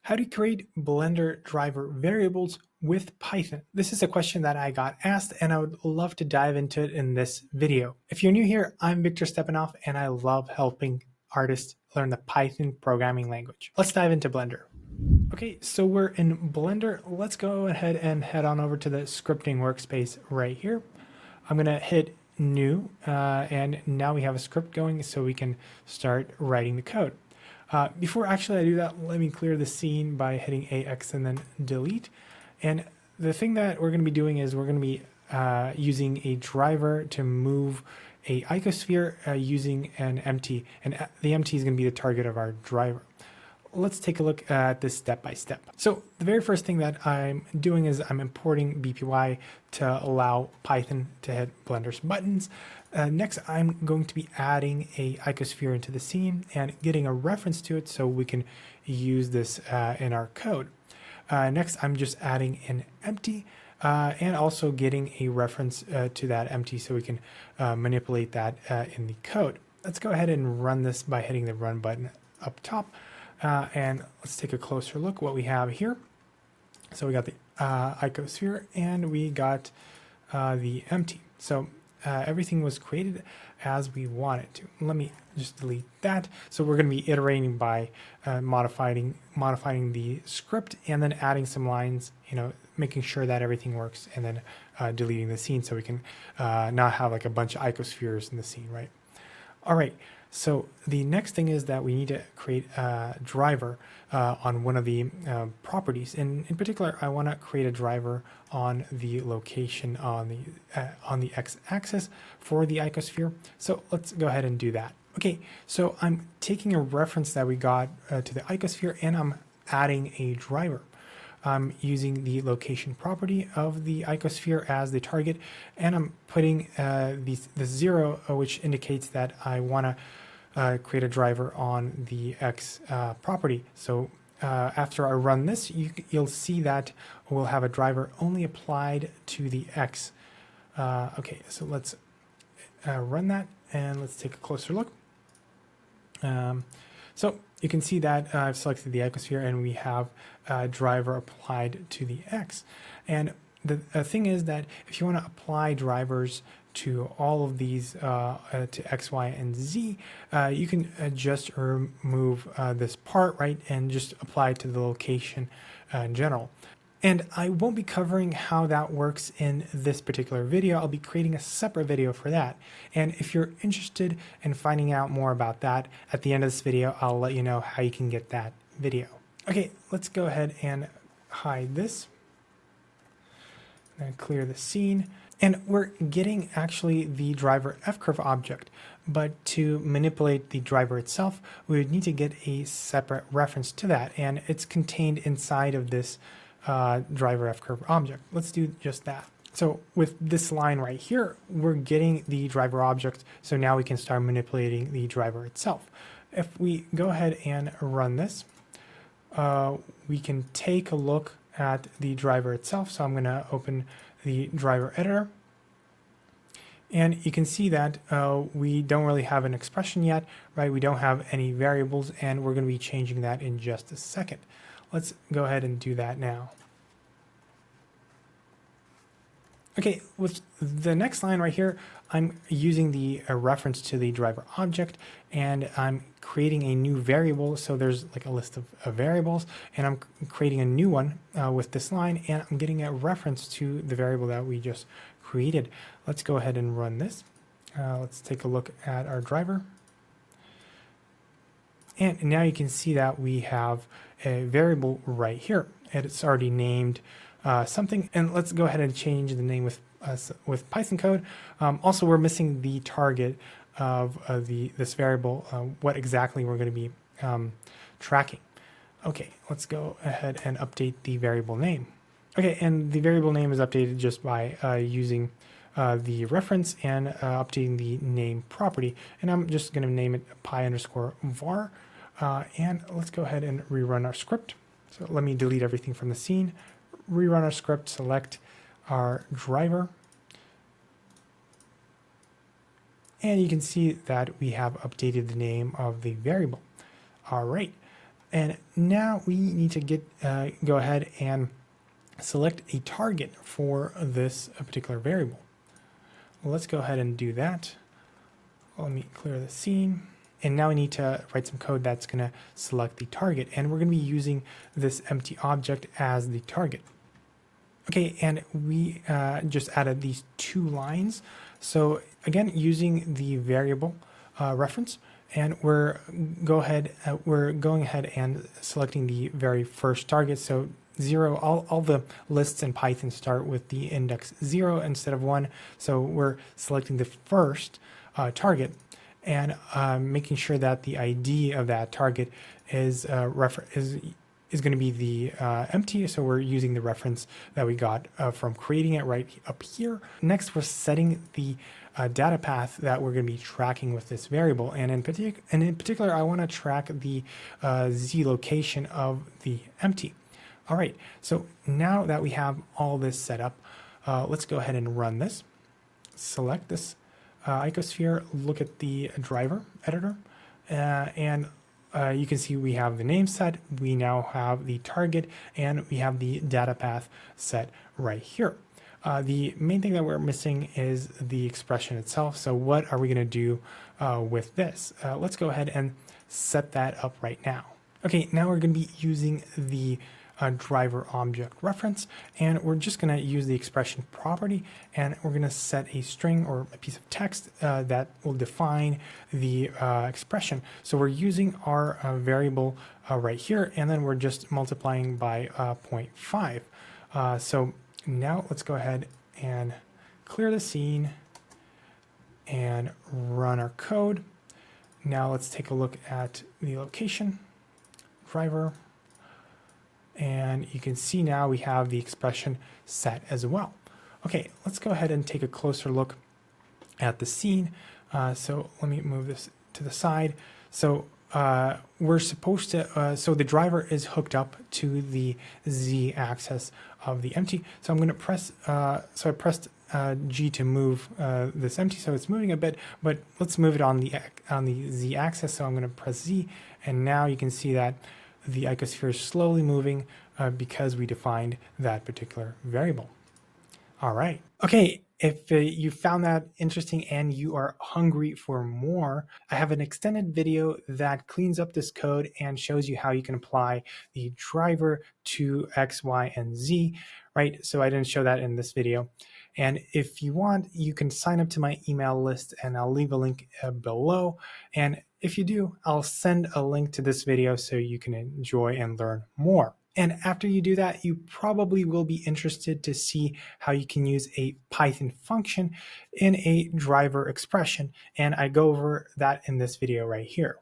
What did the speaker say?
How do you create Blender driver variables with Python? This is a question that I got asked and I would love to dive into it in this video. If you're new here, I'm Victor Stepanov and I love helping artists learn the Python programming language. Let's dive into Blender. Okay, so we're in Blender. Let's go ahead and head on over to the scripting workspace right here. I'm gonna hit new and now we have a script going so we can start writing the code. Before actually I do that, let me clear the scene by hitting AX and then delete. And the thing that we're going to be doing is we're going to be using a driver to move a icosphere using an empty, and the empty is going to be the target of our driver. Let's take a look at this step by step. So the very first thing that I'm doing is I'm importing BPY to allow Python to hit Blender's buttons. Next, I'm going to be adding a icosphere into the scene and getting a reference to it so we can use this in our code. Next, I'm just adding an empty and also getting a reference to that empty so we can manipulate that in the code. Let's go ahead and run this by hitting the run button up top. And let's take a closer look what we have here. So we got the icosphere and we got the empty. So everything was created as we wanted to. Let me just delete that. So we're going to be iterating by modifying the script and then adding some lines, making sure that everything works, and then deleting the scene so we can not have like a bunch of icospheres in the scene, right? All right. So the next thing is that we need to create a driver on one of the properties. And in particular, I want to create a driver on the location on the x-axis for the icosphere. So let's go ahead and do that. Okay, so I'm taking a reference that we got to the icosphere and I'm adding a driver. I'm using the location property of the icosphere as the target, and I'm putting the 0, which indicates that I want to create a driver on the X property. So after I run this, you'll see that we'll have a driver only applied to the X. Okay, so let's run that and let's take a closer look. So you can see that I've selected the icosphere and we have a driver applied to the X. And the thing is that if you want to apply drivers to all of these, to X, Y, and Z, you can just remove this part, right, and just apply it to the location in general. And I won't be covering how that works in this particular video. I'll be creating a separate video for that. And if you're interested in finding out more about that, at the end of this video, I'll let you know how you can get that video. Okay, let's go ahead and hide this. And clear the scene. And we're getting actually the driver fcurve object, but to manipulate the driver itself, we would need to get a separate reference to that, and it's contained inside of this driver fcurve object. Let's do just that. So with this line right here, we're getting the driver object, so now we can start manipulating the driver itself. If we go ahead and run this, we can take a look at the driver itself. So I'm going to open the driver editor. And you can see that we don't really have an expression yet, right? We don't have any variables, and we're going to be changing that in just a second. Let's go ahead and do that now. Okay, with the next line right here, I'm using the reference to the driver object, and I'm creating a new variable. So there's like a list of variables, and I'm creating a new one with this line, and I'm getting a reference to the variable that we just created. Let's go ahead and run this. Let's take a look at our driver. And now you can see that we have a variable right here. It's already named something, and let's go ahead and change the name with Python code. Also, we're missing the target of this variable, what exactly we're going to be tracking. Okay, let's go ahead and update the variable name. Okay, and the variable name is updated just by using the reference and updating the name property. And I'm just going to name it py_var. And let's go ahead and rerun our script. So let me delete everything from the scene, rerun our script, select our driver. And you can see that we have updated the name of the variable. All right. And now we need to go ahead and select a target for this particular variable. Well, let's go ahead and do that. Let me clear the scene. And now we need to write some code that's going to select the target. And we're going to be using this empty object as the target. Okay, and we just added these 2 lines. So again, using the variable reference, and we're going ahead and selecting the very first target. So 0, all the lists in Python start with the index 0 instead of 1. So we're selecting the first target and making sure that the ID of that target is going to be the empty. So we're using the reference that we got from creating it right up here. Next, we're setting the data path that we're going to be tracking with this variable. And in particular, I want to track the Z location of the empty. All right, so now that we have all this set up, let's go ahead and run this. Select this icosphere, look at the driver editor, and you can see we have the name set, we now have the target, and we have the data path set right here. The main thing that we're missing is the expression itself. So what are we going to do with this? Let's go ahead and set that up right now. Okay, now we're going to be using the driver object reference, and we're just going to use the expression property, and we're going to set a string or a piece of text that will define the expression. So we're using our variable right here, and then we're just multiplying by 0.5. So now let's go ahead and clear the scene and run our code. Now let's take a look at the location, driver, and you can see now we have the expression set as well. Okay, let's go ahead and take a closer look at the scene. So let me move this to the side. So we're supposed to, so the driver is hooked up to the Z axis of the empty. So I'm going to press, so I pressed G to move this empty, so it's moving a bit, but let's move it on the Z axis. So I'm going to press Z, and now you can see that the icosphere is slowly moving because we defined that particular variable. All right. Okay, if you found that interesting and you are hungry for more, I have an extended video that cleans up this code and shows you how you can apply the driver to X, Y, and Z, right? So I didn't show that in this video. And if you want, you can sign up to my email list, and I'll leave a link below. And if you do, I'll send a link to this video so you can enjoy and learn more. And after you do that, you probably will be interested to see how you can use a Python function in a driver expression. And I go over that in this video right here.